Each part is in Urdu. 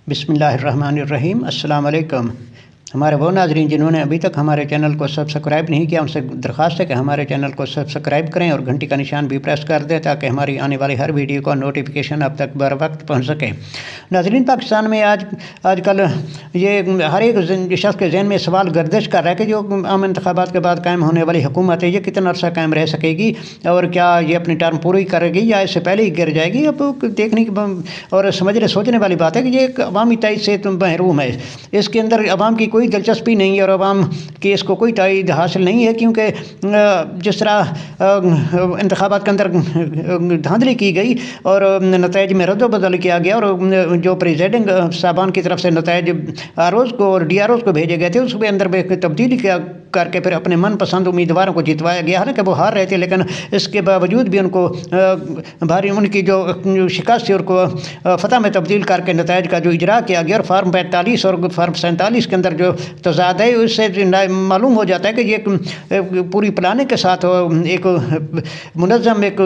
بسم اللہ الرحمن الرحیم۔ السلام علیکم۔ ہمارے وہ ناظرین جنہوں نے ابھی تک ہمارے چینل کو سبسکرائب نہیں کیا، ان سے درخواست ہے کہ ہمارے چینل کو سبسکرائب کریں اور گھنٹی کا نشان بھی پریس کر دیں تاکہ ہماری آنے والی ہر ویڈیو کا نوٹیفیکیشن اب تک بر وقت پہنچ سکے۔ ناظرین، پاکستان میں آج کل یہ ہر ایک شخص کے ذہن میں سوال گردش کر رہا ہے کہ جو عام انتخابات کے بعد قائم ہونے والی حکومت ہے یہ کتنا عرصہ قائم رہ سکے گی اور کیا یہ اپنی ٹرم پوری کرے گی یا اس سے پہلے ہی گر جائے گی۔ اب دیکھنے کی اور سمجھنے سوچنے والی بات ہے کہ یہ ایک عوامی تائید سے محروم ہے۔ اس کے اندر عوام کی کوئی دلچسپی نہیں ہے اور عوام کی اس کو کوئی تائید حاصل نہیں ہے، کیونکہ جس طرح انتخابات کے اندر دھاندلی کی گئی اور نتائج میں رد و بدل کیا گیا اور جو پریزائڈنگ صاحبان کی طرف سے نتائج آر اوز کو اور ڈی آر اوز کو بھیجے گئے تھے اس کے اندر تبدیلی کر کے پھر اپنے من پسند امیدواروں کو جتوایا گیا، حالانکہ وہ ہار رہے تھے، لیکن اس کے باوجود بھی ان کو بھاری ان کی جو شکست تھی ان کو فتح میں تبدیل کر کے نتائج کا جو اجرا کیا گیا اور فارم 45 اور فارم 47 کے اندر جو تضاد ہے اس سے معلوم ہو جاتا ہے کہ یہ پوری پلاننگ کے ساتھ ایک منظم ایک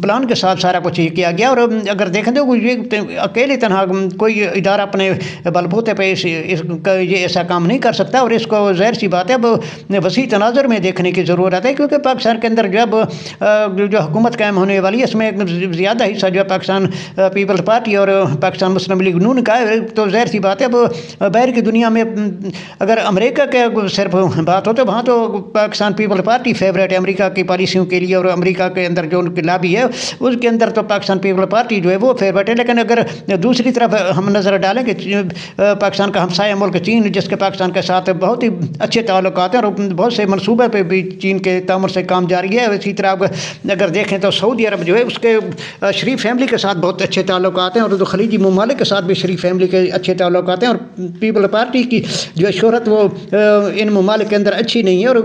پلان کے ساتھ سارا کچھ کیا گیا۔ اور اگر دیکھیں تو یہ اکیلے تنہا کوئی ادارہ اپنے بلبوتے پہ یہ ایسا کام نہیں کر سکتا، اور اس کو ظاہر سی بات ہے اب وسیع تناظر میں دیکھنے کی ضرورت ہے، کیونکہ پاکستان کے اندر جب جو حکومت قائم ہونے والی ہے اس میں زیادہ حصہ جو ہے پاکستان پیپلز پارٹی اور پاکستان مسلم لیگ نون کا ہے، تو ظاہر سی بات ہے اب باہر کی دنیا میں اگر امریکہ کے صرف بات ہو تو وہاں تو پاکستان پیپل پارٹی فیوریٹ ہے امریکہ کی پالیسیوں کے لیے، اور امریکہ کے اندر جو ان کی لابی ہے اس کے اندر تو پاکستان پیپل پارٹی جو ہے وہ فیوریٹ ہے۔ لیکن اگر دوسری طرف ہم نظر ڈالیں کہ پاکستان کا ہمسایہ ملک چین، جس کے پاکستان کے ساتھ بہت ہی اچھے تعلقات ہیں اور بہت سے منصوبے پہ بھی چین کے تعمر سے کام جاری ہے، اسی طرح اگر دیکھیں تو سعودی عرب جو ہے اس کے شریف فیملی کے ساتھ بہت اچھے تعلقات ہیں، اور خلیجی ممالک کے ساتھ بھی شریف فیملی کے اچھے تعلقات ہیں، اور پیپل پارٹی کی جو شہرت وہ ان ممالک کے اندر اچھی نہیں ہے، اور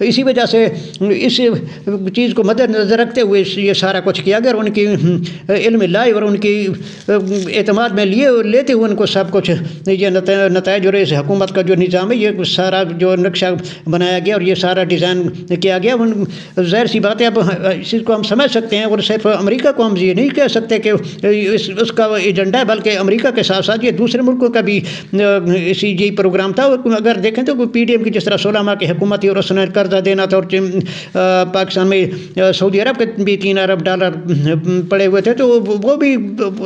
اسی وجہ سے اس چیز کو مد نظر رکھتے ہوئے یہ سارا کچھ کیا گیا، اور ان کی علم لائی اور ان کی اعتماد میں لیتے ہوئے ان کو سب کچھ یہ نتائج اور اس حکومت کا جو نظام ہے یہ سارا جو نقشہ بنایا گیا اور یہ سارا ڈیزائن کیا گیا۔ ظاہر سی بات ہے اب اس چیز کو ہم سمجھ سکتے ہیں، اور صرف امریکہ کو ہم یہ نہیں کہہ سکتے کہ اس کا ایجنڈا ہے، بلکہ امریکہ کے ساتھ ساتھ یہ دوسرے ملکوں کا بھی اسی یہی پروگرام تھا۔ اگر دیکھیں تو پی ڈی ایم کی جس طرح 16 ماہ کی حکومت تھی اور اس نے قرضہ دینا تھا، اور پاکستان میں سعودی عرب کے بھی $3 ارب پڑے ہوئے تھے، تو وہ بھی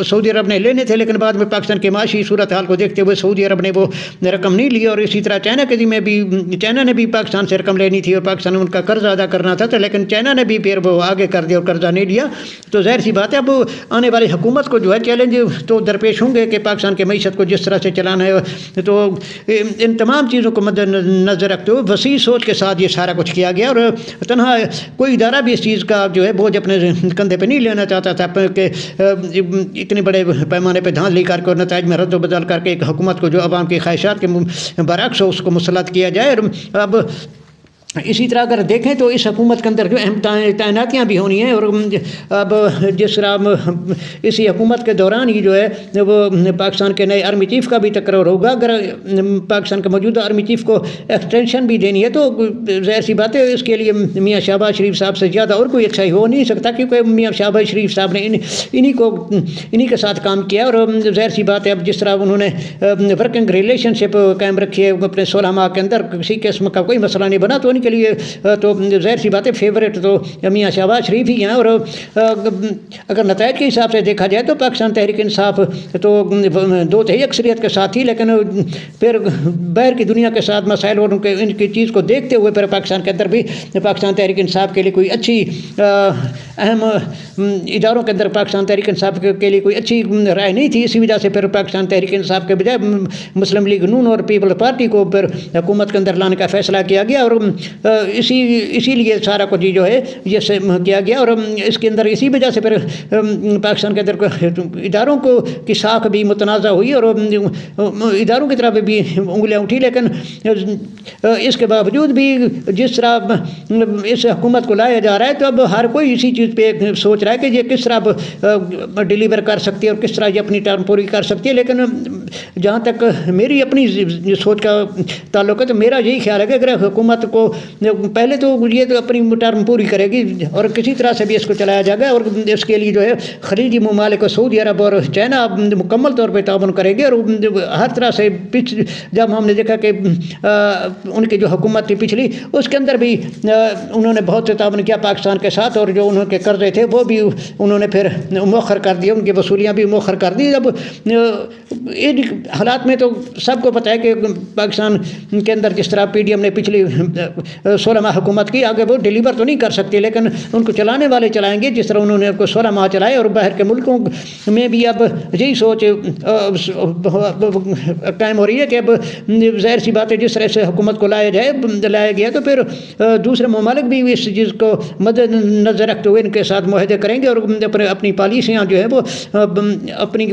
سعودی عرب نے لینے تھے، لیکن بعد میں پاکستان کی معاشی صورتحال کو دیکھتے ہوئے سعودی عرب نے وہ رقم نہیں لی، اور اسی طرح چائنا نے بھی پاکستان سے رقم لینی تھی اور پاکستان نے ان کا قرضہ ادا کرنا تھا، لیکن چائنا نے بھی پھر وہ آگے کر دیا اور قرضہ نہیں لیا۔ تو ظاہر سی بات ہے اب آنے والی حکومت کو جو ہے چیلنج تو درپیش ہوں گے کہ پاکستان کی معیشت کو جس طرح سے چلانا ہے، تو ان تمام چیزوں کو مد نظر رکھتے ہوئے وسیع سوچ کے ساتھ یہ سارا کچھ کیا گیا، اور تنہا کوئی ادارہ بھی اس چیز کا جو ہے بوجھ اپنے کندھے پہ نہیں لینا چاہتا تھا کہ اتنے بڑے پیمانے پہ دھاندلی کر کے اور نتائج میں رد و بدل کر کے ایک حکومت کو جو عوام کی خواہشات کے برعکس ہو اس کو مسلط کیا جائے۔ اور اب اسی طرح اگر دیکھیں تو اس حکومت کے اندر جو اہم تعیناتیاں بھی ہونی ہیں، اور اب جس طرح اسی حکومت کے دوران ہی جو ہے وہ پاکستان کے نئے آرمی چیف کا بھی تقرر ہوگا۔ اگر پاکستان کے موجودہ آرمی چیف کو ایکسٹینشن بھی دینی ہے تو ظاہر سی بات ہے اس کے لیے میاں شہباز شریف صاحب سے زیادہ اور کوئی اچھا ہی ہو نہیں سکتا، کیونکہ میاں شہباز شریف صاحب نے انہی کے ساتھ کام کیا، اور ظاہر سی بات ہے اب جس طرح انہوں نے ورکنگ ریلیشن شپ قائم رکھی ہے اپنے 16 ماہ کے اندر، کسی قسم کا کوئی مسئلہ نہیں بنا، تو کے لیے تو ظاہر سی بات ہے فیوریٹ تو میاں شہباز شریف ہی ہیں۔ اور اگر نتائج کے حساب سے دیکھا جائے تو پاکستان تحریک انصاف تو 2/3 اکثریت کے ساتھ ہی، لیکن پھر باہر کی دنیا کے ساتھ مسائل اور ان کی چیز کو دیکھتے ہوئے پھر پاکستان کے اندر بھی پاکستان تحریک انصاف کے لیے کوئی اچھی اہم اداروں کے اندر پاکستان تحریک انصاف کے لیے کوئی اچھی رائے نہیں تھی، اسی وجہ سے پھر پاکستان تحریک انصاف کے بجائے مسلم لیگ نون اور پیپل پارٹی کو پھر حکومت کے اندر لانے کا فیصلہ کیا گیا، اور اسی لیے سارا کچھ جو ہے یہ کیا گیا۔ اور اس کے اندر اسی وجہ سے پھر پاکستان کے اندر اداروں کی ساکھ بھی متنازع ہوئی اور اداروں کی طرف بھی انگلیاں اٹھی، لیکن اس کے باوجود بھی جس طرح اس حکومت کو لایا جا رہا ہے تو اب ہر کوئی اسی چیز پہ سوچ رہا ہے کہ یہ کس طرح ڈیلیور کر سکتی ہے اور کس طرح یہ اپنی ٹرم پوری کر سکتی ہے، لیکن جہاں تک میری اپنی سوچ کا تعلق ہے تو میرا یہی خیال ہے کہ اگر حکومت کو پہلے تو یہ تو اپنی ٹرم پوری کرے گی اور کسی طرح سے بھی اس کو چلایا جائے گا، اور اس کے لیے جو ہے خلیجی ممالک سعودی عرب اور چائنا مکمل طور پہ تعاون کریں گے، اور ہر طرح سے جب ہم نے دیکھا کہ ان کی جو حکومت تھی پچھلی، اس کے اندر بھی انہوں نے بہت سے تعاون کیا پاکستان کے ساتھ، اور جو انہوں کے قرضے تھے وہ بھی انہوں نے پھر مؤخر کر دیے، ان کی وصولیاں بھی مؤخر کر دی۔ اب ان حالات میں تو سب کو پتہ ہے کہ پاکستان کے اندر جس طرح پی ڈی ایم نے پچھلی 16 ماہ حکومت کی، آگے وہ ڈیلیور تو نہیں کر سکتی، لیکن ان کو چلانے والے چلائیں گے، جس طرح انہوں نے ان کو 16 ماہ چلائے۔ اور باہر کے ملکوں میں بھی اب یہی سوچ قائم ہو رہی ہے کہ اب ظاہر سی بات ہے جس طرح سے حکومت کو لایا گیا تو پھر دوسرے ممالک بھی اس چیز کو مد نظر رکھتے ہوئے ان کے ساتھ معاہدے کریں گے، اور اپنی پالیسیاں جو ہے وہ اپنی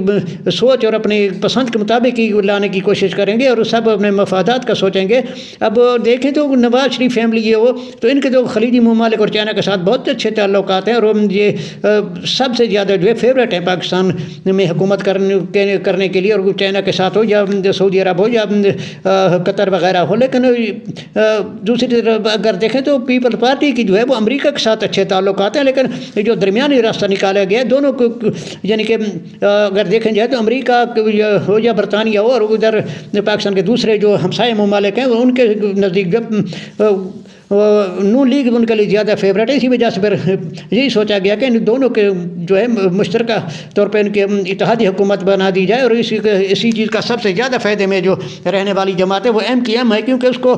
سوچ اور اپنی پسند کے مطابق ہی لانے کی کوشش کریں گے، اور سب اپنے مفادات کا سوچیں گے۔ اب دیکھیں تو نواز شریف فیملی ہے وہ تو ان کے تو خلیجی ممالک اور چائنا کے ساتھ بہت اچھے تعلقات ہیں، اور یہ سب سے زیادہ جو ہے فیوریٹ ہیں پاکستان میں حکومت کرنے کے لیے، اور چائنا کے ساتھ ہو یا سعودی عرب ہو یا قطر وغیرہ ہو۔ لیکن دوسری طرف اگر دیکھیں تو پیپل پارٹی کی جو ہے وہ امریکہ کے ساتھ اچھے تعلقات ہیں، لیکن جو درمیانی راستہ نکالا گیا ہے دونوں کو، یعنی کہ اگر دیکھیں جائے تو امریکہ ہو یا برطانیہ ہو، اور ادھر پاکستان کے دوسرے جو ہمسائے ممالک ہیں ان کے نزدیک جب نون لیگ ان کے لیے زیادہ فیوریٹ ہے، اسی وجہ سے پھر یہی سوچا گیا کہ ان دونوں کے جو ہے مشترکہ طور پہ ان کے اتحادی حکومت بنا دی جائے، اور اسی چیز کا سب سے زیادہ فائدے میں جو رہنے والی جماعت ہے وہ ایم کی ایم ہے، کیونکہ اس کو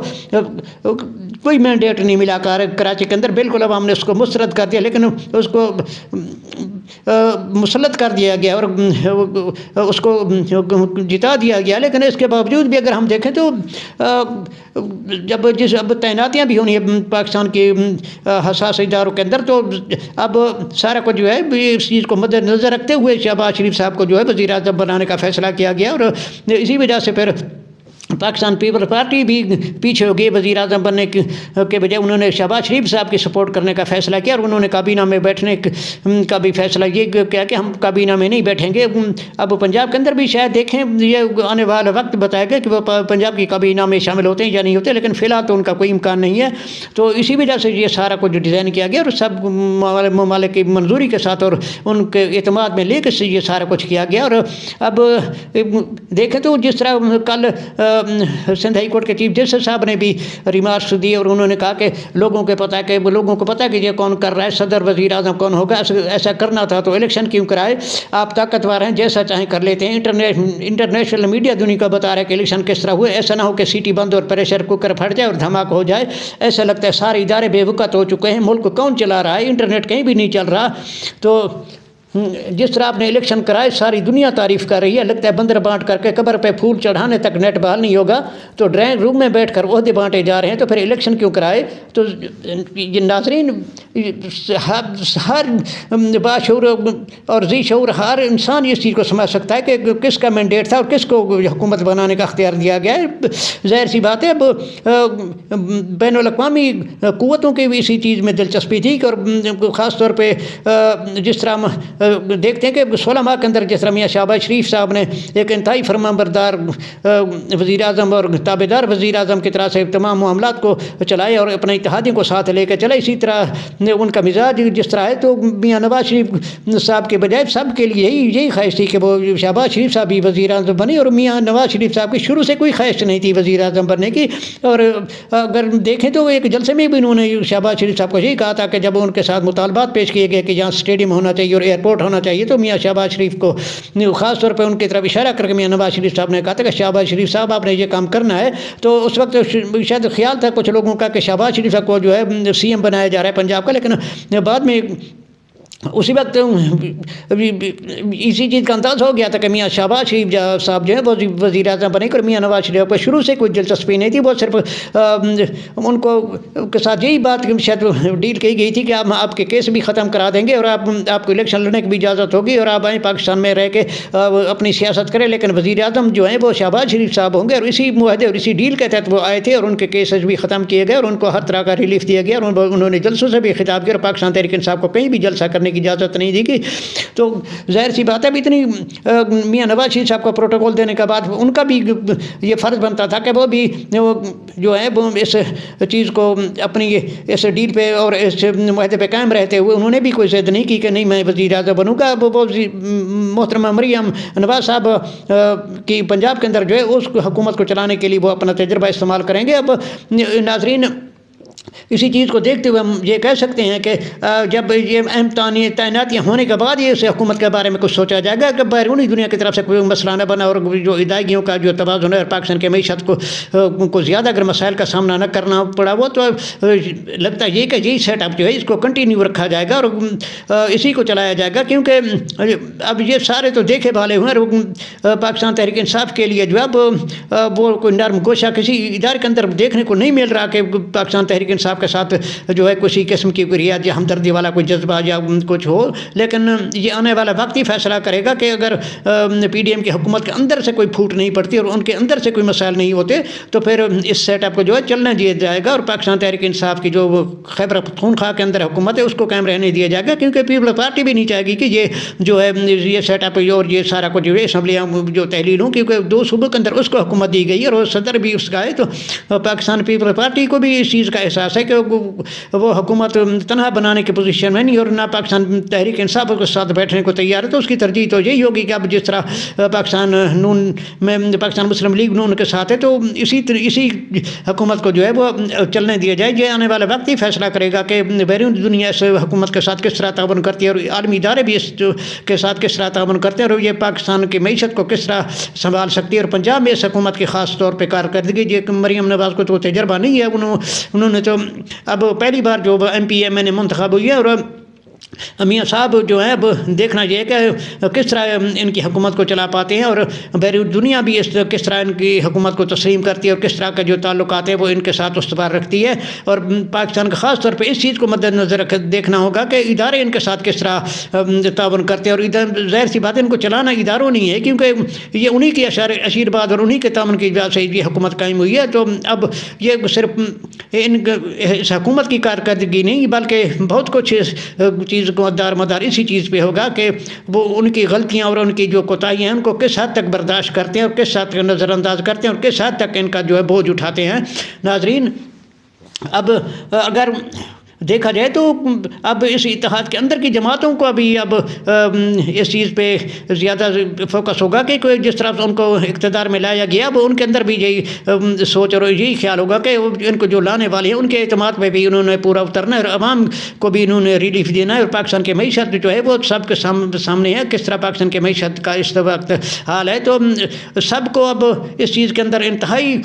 کوئی مینڈیٹ نہیں ملا کراچی کے اندر، بالکل اب ہم نے اس کو مسترد کر دیا، لیکن اس کو مسلط کر دیا گیا اور اس کو جتا دیا گیا۔ لیکن اس کے باوجود بھی اگر ہم دیکھیں تو اب تعیناتیاں بھی ہونی ہے پاکستان کے حساس اداروں کے اندر، تو اب سارا کچھ جو ہے اس چیز کو مد نظر رکھتے ہوئے شہباز شریف صاحب کو جو ہے وزیر اعظم بنانے کا فیصلہ کیا گیا، اور اسی وجہ سے پھر پاکستان پیپل پارٹی بھی پیچھے ہو گئی وزیر اعظم بننے کے بجائے انہوں نے شہباز شریف صاحب کی سپورٹ کرنے کا فیصلہ کیا، اور انہوں نے کابینہ میں بیٹھنے کا بھی فیصلہ یہ کیا کہ ہم کابینہ میں نہیں بیٹھیں گے۔ اب پنجاب کے اندر بھی شاید دیکھیں یہ آنے والا وقت بتائے گا کہ وہ پنجاب کی کابینہ میں شامل ہوتے ہیں یا نہیں ہوتے، لیکن فی الحال تو ان کا کوئی امکان نہیں ہے۔ تو اسی وجہ سے یہ سارا کچھ ڈیزائن کیا گیا، اور سب ممالک کی منظوری کے ساتھ اور ان کے اعتماد میں لے کے یہ سارا کچھ کیا گیا۔ اور اب دیکھیں تو جس طرح کل سندھ ہائی کورٹ کے چیف جسٹس صاحب نے بھی ریمارکس دیے، اور انہوں نے کہا کہ لوگوں کو پتہ ہے کہ یہ کون کر رہا ہے، صدر وزیر اعظم کون ہوگا، ایسا کرنا تھا تو الیکشن کیوں کرائے، آپ طاقتور ہیں جیسا چاہیں کر لیتے ہیں۔ انٹرنیشنل میڈیا دنیا کو بتا رہا ہے کہ الیکشن کس طرح ہوئے، ایسا نہ ہو کہ سیٹی بند اور پریشر کوکر پھٹ جائے اور دھماکہ ہو جائے۔ ایسا لگتا ہے سارے ادارے بے وقت ہو چکے ہیں، ملک کو کون چلا رہا ہے، انٹرنیٹ کہیں بھی نہیں چل رہا۔ تو جس طرح آپ نے الیکشن کرائے ساری دنیا تعریف کر رہی ہے، لگتا ہے بندر بانٹ کر کے قبر پہ پھول چڑھانے تک نیٹ بحال نہیں ہوگا، تو ڈرائنگ روم میں بیٹھ کر عہدے بانٹے جا رہے ہیں، تو پھر الیکشن کیوں کرائے۔ تو یہ ناظرین ہر باشعور اور ذی شعور ہر انسان اس چیز کو سمجھ سکتا ہے کہ کس کا مینڈیٹ تھا اور کس کو حکومت بنانے کا اختیار دیا گیا ہے۔ ظاہر سی بات ہے اب بین الاقوامی قوتوں کی بھی اسی چیز میں دلچسپی تھی، اور خاص طور پہ جس طرح دیکھتے ہیں کہ 16 ماہ کے اندر جس طرح میاں شہباز شریف صاحب نے ایک انتہائی فرمانبردار وزیر اعظم اور تابعدار وزیر اعظم کی طرح سے تمام معاملات کو چلائے اور اپنے اتحادیوں کو ساتھ لے کے چلے، اسی طرح ان کا مزاج جس طرح ہے، تو میاں نواز شریف صاحب کے بجائے سب کے لیے یہی خواہش تھی کہ وہ شہباز شریف صاحب بھی وزیر اعظم بنے، اور میاں نواز شریف صاحب کی شروع سے کوئی خواہش نہیں تھی وزیر اعظم بننے کی۔ اور اگر دیکھیں تو ایک جلسے میں بھی انہوں نے شہباز شریف صاحب کو یہی کہا تھا کہ جب ان کے ساتھ مطالبات پیش کیے گئے کہ یہاں اسٹیڈیم ہونا چاہیے اور ایئرپورٹ ہونا چاہیے، تو میاں شہباز شریف کو خاص طور پہ ان کی طرف اشارہ کر کے میاں نواز شریف صاحب نے کہا تھا کہ شہباز شریف صاحب آپ نے یہ کام کرنا ہے۔ تو اس وقت شاید خیال تھا کچھ لوگوں کا کہ شہباز شریف صاحب کو جو ہے سی ایم بنایا جا رہا ہے پنجاب کا، لیکن بعد میں اسی وقت اسی چیز کا انداز ہو گیا تھا کہ میاں شہباز شریف صاحب جو ہے وہ وزیر اعظم بنے اور میاں نواز شریف کو شروع سے کوئی دلچسپی نہیں تھی، وہ صرف ان کو کے ساتھ یہی بات شاید ڈیل کی گئی تھی کہ آپ کے کیس بھی ختم کرا دیں گے اور آپ کو الیکشن لڑنے کی بھی اجازت ہوگی اور آپ آئیں پاکستان میں رہ کے اپنی سیاست کریں، لیکن وزیر اعظم جو ہیں وہ شہباز شریف صاحب ہوں گے۔ اور اسی معاہدے اور اسی ڈیل کے تحت وہ آئے تھے اور ان کے کیسز بھی ختم کیے گئے اور ان کو ہر طرح کا ریلیف دیا گیا اور انہوں نے جلسوں سے بھی خطاب کیا اور پاکستان تحریک انصاف کو کہیں بھی جلسہ کرنے کرنے کی اجازت نہیں دی گئی۔ تو ظاہر سی بات ہے اب اتنی میاں نواز شریف صاحب کو پروٹوکول دینے کے بعد ان کا بھی یہ فرض بنتا تھا کہ وہ بھی جو ہے وہ اس چیز کو اپنی اس ڈیل پہ اور اس معاہدے پہ قائم رہتے ہوئے انہوں نے بھی کوئی ضد نہیں کی کہ نہیں میں وزیر اعظم بنوں گا۔ وہ محترمہ مریم نواز صاحب کی پنجاب کے اندر جو ہے اس حکومت کو چلانے کے لیے وہ اپنا تجربہ استعمال کریں گے۔ اب ناظرین اسی چیز کو دیکھتے ہوئے ہم یہ کہہ سکتے ہیں کہ جب یہ اہم تعیناتیاں ہونے کے بعد یہ اس حکومت کے بارے میں کچھ سوچا جائے گا کہ بیرونی دنیا کی طرف سے کوئی مسئلہ نہ بنا اور جو ادائیگیوں کا جو توازن ہے اور پاکستان کی معیشت کو زیادہ اگر مسائل کا سامنا نہ کرنا پڑا وہ تو لگتا ہے کہ یہی سیٹ اپ جو ہے اس کو کنٹینیو رکھا جائے گا اور اسی کو چلایا جائے گا، کیونکہ اب یہ سارے تو دیکھے بھالے ہوئے ہیں۔ پاکستان تحریک انصاف کے لیے جو اب وہ کوئی نرم گوشہ کسی ادارے کے اندر دیکھنے کو نہیں مل رہا کہ پاکستان تحریک انصاف کے ساتھ جو ہے کسی قسم کی کوئی ریاض یا ہمدردی والا کوئی جذبہ یا کچھ ہو، لیکن یہ آنے والا وقت ہی فیصلہ کرے گا کہ اگر پی ڈی ایم کی حکومت کے اندر سے کوئی پھوٹ نہیں پڑتی اور ان کے اندر سے کوئی مسائل نہیں ہوتے تو پھر اس سیٹ اپ کو جو ہے چلنے دیا جائے گا اور پاکستان تحریک انصاف کی جو خیبر پختونخوا کے اندر حکومت ہے اس کو قائم رہنے دیا جائے گا، کیونکہ پیپلز پارٹی بھی نہیں چاہے گی کہ یہ جو ہے یہ سیٹ اپ اور یہ سارا کچھ جو ہے اسمبلیاں جو تحلیل ہوں، کیونکہ 2 صوبوں کے اندر اس کو حکومت دی گئی ہے اور صدر بھی اس کا ہے۔ تو پاکستان پیپلز پارٹی کو بھی اس چیز کا احساس ہے کہ وہ حکومت تنہا بنانے کی پوزیشن میں نہیں اور نہ پاکستان تحریک انصاف کے ساتھ بیٹھنے کو تیار ہے۔ تو اس کی ترجیح تو یہی ہوگی کہ اب جس طرح پاکستان نون میں پاکستان مسلم لیگ نون کے ساتھ ہے تو اسی حکومت کو جو ہے وہ چلنے دیا جائے۔ یہ آنے والا وقت ہی فیصلہ کرے گا کہ بیرون دنیا اس حکومت کے ساتھ کس طرح تعاون کرتی ہے اور عالمی ادارے بھی اس کے ساتھ کس طرح تعاون کرتے ہیں اور یہ پاکستان کی معیشت کو کس طرح سنبھال سکتی ہے۔ اور پنجاب میں اس حکومت کی خاص طور پہ کارکردگی یہ مریم نواز کو تو تجربہ نہیں ہے، انہوں نے تو اب پہلی بار جو ایم پی ایم نے منتخب ہوئی ہے اور میاں صاحب جو ہیں اب دیکھنا یہ کہ کس طرح ان کی حکومت کو چلا پاتے ہیں اور بیرون دنیا بھی کس طرح ان کی حکومت کو تسلیم کرتی ہے اور کس طرح کا جو تعلقات ہیں وہ ان کے ساتھ استوار رکھتی ہے۔ اور پاکستان کا خاص طور پہ اس چیز کو مد نظر دیکھنا ہوگا کہ ادارے ان کے ساتھ کس طرح تعاون کرتے ہیں اور ظاہر سی بات ہے ان کو چلانا اداروں نہیں ہے، کیونکہ یہ انہی کی اشیرباد اور انہی کے تعاون کی وجہ سے یہ حکومت قائم ہوئی ہے۔ تو اب یہ صرف اس حکومت کی کارکردگی نہیں بلکہ بہت کچھ چیز کو دار مدار اسی چیز پہ ہوگا کہ وہ ان کی غلطیاں اور ان کی جو کوتاہیاں ہیں ان کو کس حد تک برداشت کرتے ہیں اور کس حد تک نظر انداز کرتے ہیں اور کس حد تک ان کا جو ہے بوجھ اٹھاتے ہیں۔ ناظرین اب اگر دیکھا جائے تو اب اس اتحاد کے اندر کی جماعتوں کو ابھی اب اس چیز پہ زیادہ فوکس ہوگا کہ کوئی جس طرح ان کو اقتدار میں لایا گیا وہ ان کے اندر بھی یہی سوچ اور یہی خیال ہوگا کہ ان کو جو لانے والے ہیں ان کے اعتماد پہ بھی انہوں نے پورا اترنا ہے اور عوام کو بھی انہوں نے ریلیف دینا ہے۔ اور پاکستان کی معیشت جو ہے وہ سب کے سامنے ہے کس طرح پاکستان کی معیشت کا اس وقت حال ہے۔ تو سب کو اب اس چیز کے اندر انتہائی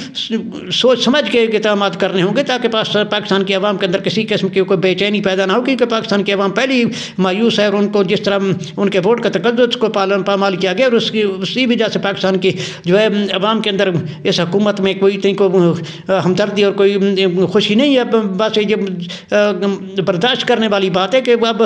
سوچ سمجھ کے اقدامات کرنے ہوں گے تاکہ پاکستان کی عوام کے اندر کسی قسم کی کوئی بے چینی پیدا نہ ہو، کیونکہ پاکستان کی عوام پہلی مایوس ہے اور ان کو جس طرح ان کے ووٹ کا تقدس کو پامال کیا گیا اور اسی وجہ سے پاکستان کی جو ہے عوام کے اندر اس حکومت میں کوئی اتنی کو ہمدردی اور کوئی خوشی نہیں ہے۔ بس یہ برداشت کرنے والی بات ہے کہ اب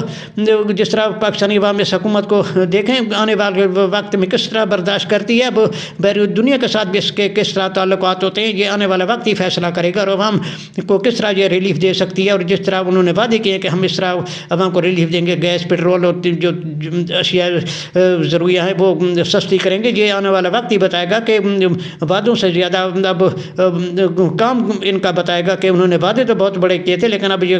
جس طرح پاکستانی عوام اس حکومت کو دیکھیں آنے والے وقت میں کس طرح برداشت کرتی ہے، اب بیرون دنیا کے ساتھ بھی اس کے کس طرح تعلقات ہوتے ہیں یہ آنے والا وقت ہی فیصلہ کرے گا اور عوام کو کس طرح یہ ریلیف دے سکتی ہے۔ اور جس طرح انہوں نے وعدے کیے کہ ہم اس طرح عوام کو ریلیف دیں گے، گیس پٹرول اور جو اشیاء ضروریاں ہیں وہ سستی کریں گے، یہ آنے والا وقت ہی بتائے گا کہ وعدوں سے زیادہ اب کام ان کا بتائے گا کہ انہوں نے وعدے تو بہت بڑے کیے تھے لیکن اب یہ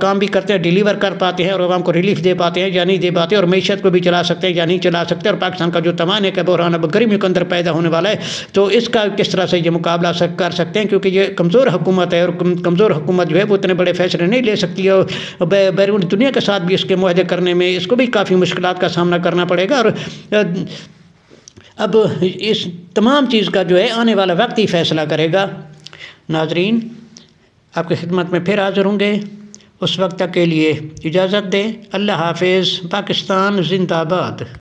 کام بھی کرتے ہیں، ڈیلیور کر پاتے ہیں اور عوام کو ریلیف دے پاتے ہیں یا نہیں دے پاتے اور معیشت کو بھی چلا سکتے ہیں یا نہیں چلا سکتے۔ اور پاکستان کا جو تمانے کا بحران اب گرمیوں کے اندر پیدا ہونے والا ہے تو اس کا کس طرح سے یہ مقابلہ کر سکتے ہیں، کیونکہ یہ کمزور حکومت ہے اور کمزور حکومت جو ہے وہ اتنے بڑے فیصلے نہیں لے سکتی ہے اور بیرون دنیا کے ساتھ بھی اس کے معاہدے کرنے میں اس کو بھی کافی مشکلات کا سامنا کرنا پڑے گا۔ اور اب اس تمام چیز کا جو ہے آنے والا وقت ہی فیصلہ کرے گا۔ ناظرین آپ کی خدمت میں پھر حاضر ہوں گے، اس وقت تک کے لیے اجازت دیں۔ اللہ حافظ۔ پاکستان زندہ باد۔